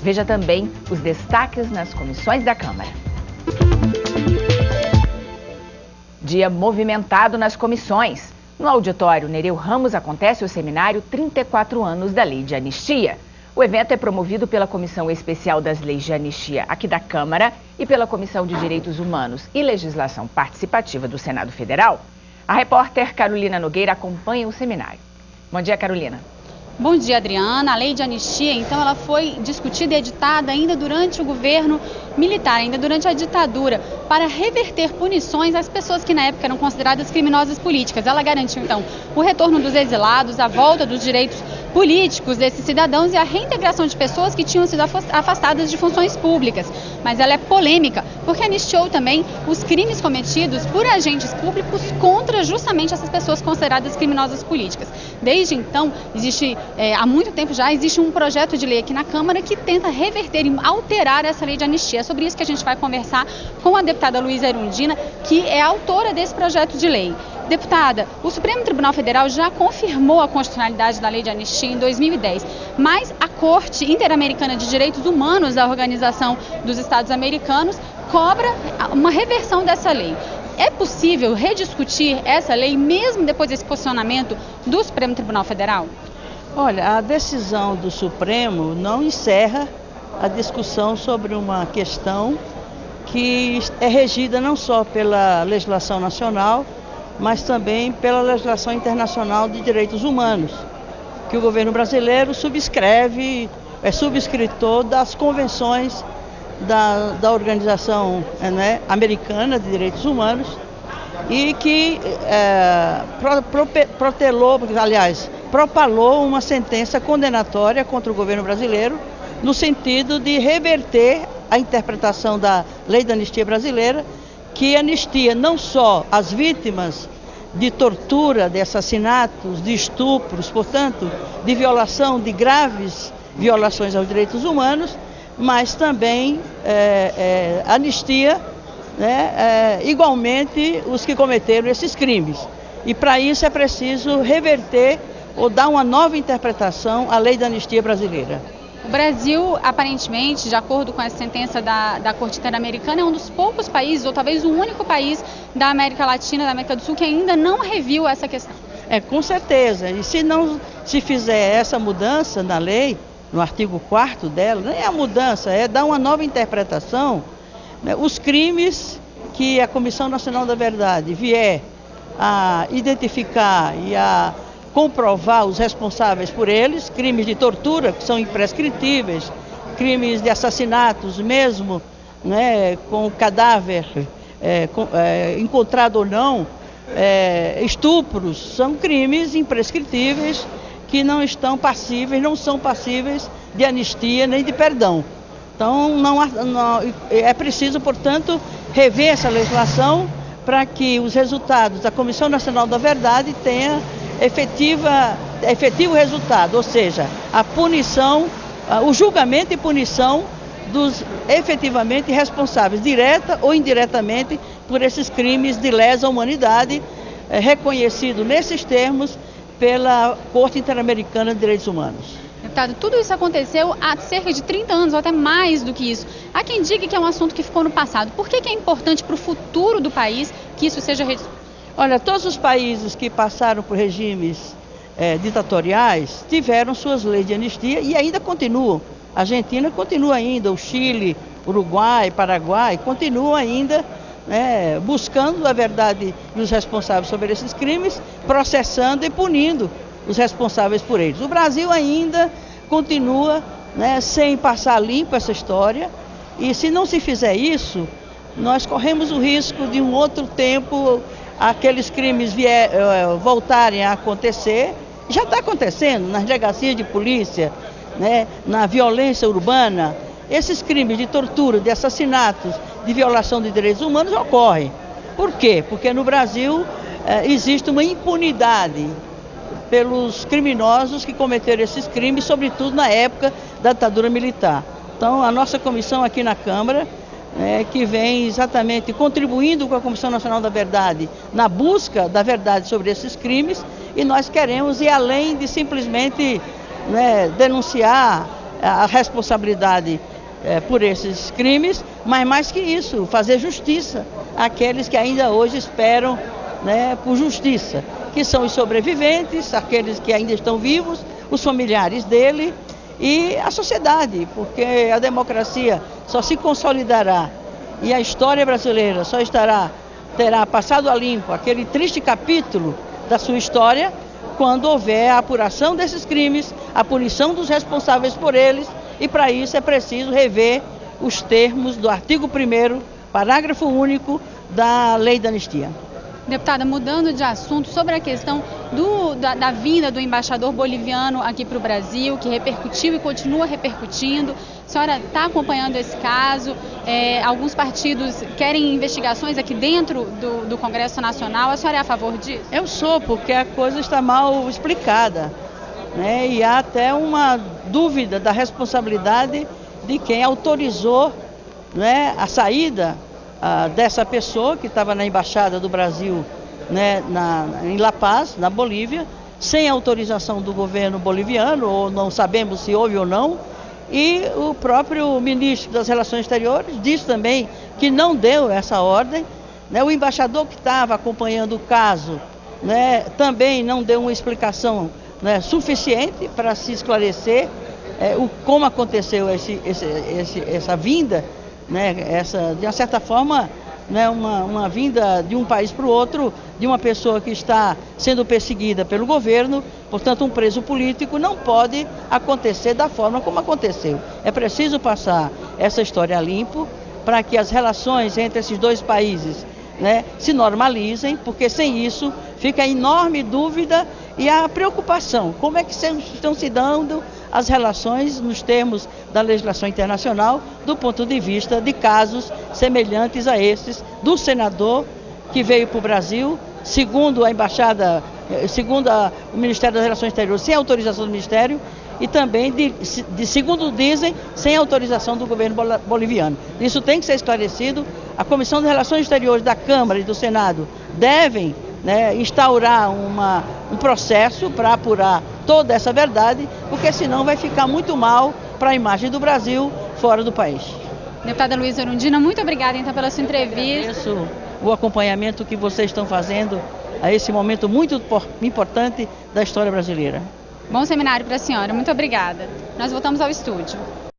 Veja também os destaques nas comissões da Câmara. Dia movimentado nas comissões. No auditório Nereu Ramos acontece o seminário 34 anos da Lei de Anistia. O evento é promovido pela Comissão Especial das Leis de Anistia aqui da Câmara e pela Comissão de Direitos Humanos e Legislação Participativa do Senado Federal. A repórter Carolina Nogueira acompanha o seminário. Bom dia, Carolina. Bom dia, Adriana. A lei de anistia, então, ela foi discutida e editada ainda durante o governo militar, ainda durante a ditadura, para reverter punições às pessoas que na época eram consideradas criminosas políticas. Ela garantiu, então, o retorno dos exilados, a volta dos direitos políticos desses cidadãos e a reintegração de pessoas que tinham sido afastadas de funções públicas. Mas ela é polêmica, porque anistiou também os crimes cometidos por agentes públicos contra justamente essas pessoas consideradas criminosas políticas. Desde então, há muito tempo já, existe um projeto de lei aqui na Câmara que tenta reverter e alterar essa lei de anistia. É sobre isso que a gente vai conversar com a deputada Luísa Erundina, que é autora desse projeto de lei. Deputada, o Supremo Tribunal Federal já confirmou a constitucionalidade da lei de anistia em 2010, mas a Corte Interamericana de Direitos Humanos da Organização dos Estados Americanos cobra uma reversão dessa lei. É possível rediscutir essa lei mesmo depois desse posicionamento do Supremo Tribunal Federal? Olha, a decisão do Supremo não encerra a discussão sobre uma questão que é regida não só pela legislação nacional, mas também pela legislação internacional de direitos humanos, que o governo brasileiro subscreve, é subscritor das convenções da Organização Americana de Direitos Humanos e que propalou uma sentença condenatória contra o governo brasileiro no sentido de reverter a interpretação da lei da anistia brasileira, que anistia não só as vítimas de tortura, de assassinatos, de estupros, portanto, de violação, de graves violações aos direitos humanos, mas também anistia igualmente os que cometeram esses crimes. E para isso é preciso reverter ou dar uma nova interpretação à lei da anistia brasileira. O Brasil, aparentemente, de acordo com essa sentença da Corte Interamericana, é um dos poucos países, ou talvez o único país da América Latina, da América do Sul, que ainda não reviu essa questão. Com certeza. E se não se fizer essa mudança na lei, no artigo 4º dela, não é a mudança, é dar uma nova interpretação, os crimes que a Comissão Nacional da Verdade vier a identificar e a comprovar os responsáveis por eles, crimes de tortura, que são imprescritíveis, crimes de assassinatos mesmo, com o cadáver encontrado ou não, estupros, são crimes imprescritíveis que não são passíveis de anistia nem de perdão. Então é preciso, portanto, rever essa legislação para que os resultados da Comissão Nacional da Verdade tenham efetivo resultado, ou seja, a punição, o julgamento e punição dos efetivamente responsáveis, direta ou indiretamente, por esses crimes de lesa humanidade, reconhecido nesses termos pela Corte Interamericana de Direitos Humanos. Deputado, tudo isso aconteceu há cerca de 30 anos, ou até mais do que isso. Há quem diga que é um assunto que ficou no passado. Por que é importante para o futuro do país que isso seja rediscutido? Olha, todos os países que passaram por regimes ditatoriais tiveram suas leis de anistia e ainda continuam. A Argentina continua ainda, o Chile, Uruguai, Paraguai, continuam ainda buscando a verdade dos responsáveis sobre esses crimes, processando e punindo os responsáveis por eles. O Brasil ainda continua sem passar limpo essa história, e se não se fizer isso, nós corremos o risco de um outro tempo aqueles crimes voltarem a acontecer. Já está acontecendo nas delegacias de polícia, na violência urbana. Esses crimes de tortura, de assassinatos, de violação de direitos humanos ocorrem. Por quê? Porque no Brasil existe uma impunidade pelos criminosos que cometeram esses crimes, sobretudo na época da ditadura militar. Então, a nossa comissão aqui na Câmara, que vem exatamente contribuindo com a Comissão Nacional da Verdade na busca da verdade sobre esses crimes, e nós queremos ir além de simplesmente denunciar a responsabilidade por esses crimes, mas mais que isso, fazer justiça àqueles que ainda hoje esperam, né, por justiça, que são os sobreviventes, aqueles que ainda estão vivos, os familiares dele e a sociedade, porque a democracia só se consolidará e a história brasileira só terá passado a limpo aquele triste capítulo da sua história quando houver a apuração desses crimes, a punição dos responsáveis por eles, e para isso é preciso rever os termos do artigo 1º, parágrafo único da Lei da Anistia. Deputada, mudando de assunto, sobre a questão da vinda do embaixador boliviano aqui para o Brasil, que repercutiu e continua repercutindo. A senhora está acompanhando esse caso? Alguns partidos querem investigações aqui dentro do Congresso Nacional. A senhora é a favor disso? Eu sou, porque a coisa está mal explicada, né? E há até uma dúvida da responsabilidade de quem autorizou, né, a saída dessa pessoa que estava na Embaixada do Brasil, né, em La Paz, na Bolívia, sem autorização do governo boliviano, ou não sabemos se houve ou não, e o próprio ministro das Relações Exteriores disse também que não deu essa ordem, né, o embaixador que estava acompanhando o caso, né, também não deu uma explicação, né, suficiente para se esclarecer como aconteceu essa vinda, né, de uma certa forma, né, uma vinda de um país para o outro, de uma pessoa que está sendo perseguida pelo governo, portanto um preso político, não pode acontecer da forma como aconteceu. É preciso passar essa história a limpo para que as relações entre esses dois países, né, se normalizem, porque sem isso fica a enorme dúvida e a preocupação, como é que estão se dando as relações nos termos da legislação internacional, do ponto de vista de casos semelhantes a esses, do senador que veio para o Brasil, segundo a embaixada, segundo o Ministério das Relações Exteriores, sem autorização do Ministério, e também, segundo dizem, sem autorização do governo boliviano. Isso tem que ser esclarecido. A Comissão de Relações Exteriores da Câmara e do Senado devem, né, instaurar um processo para apurar toda essa verdade, porque senão vai ficar muito mal para a imagem do Brasil fora do país. Deputada Luísa Erundina, muito obrigada então pela sua entrevista. Agradeço o acompanhamento que vocês estão fazendo a esse momento muito importante da história brasileira. Bom seminário para a senhora, muito obrigada. Nós voltamos ao estúdio.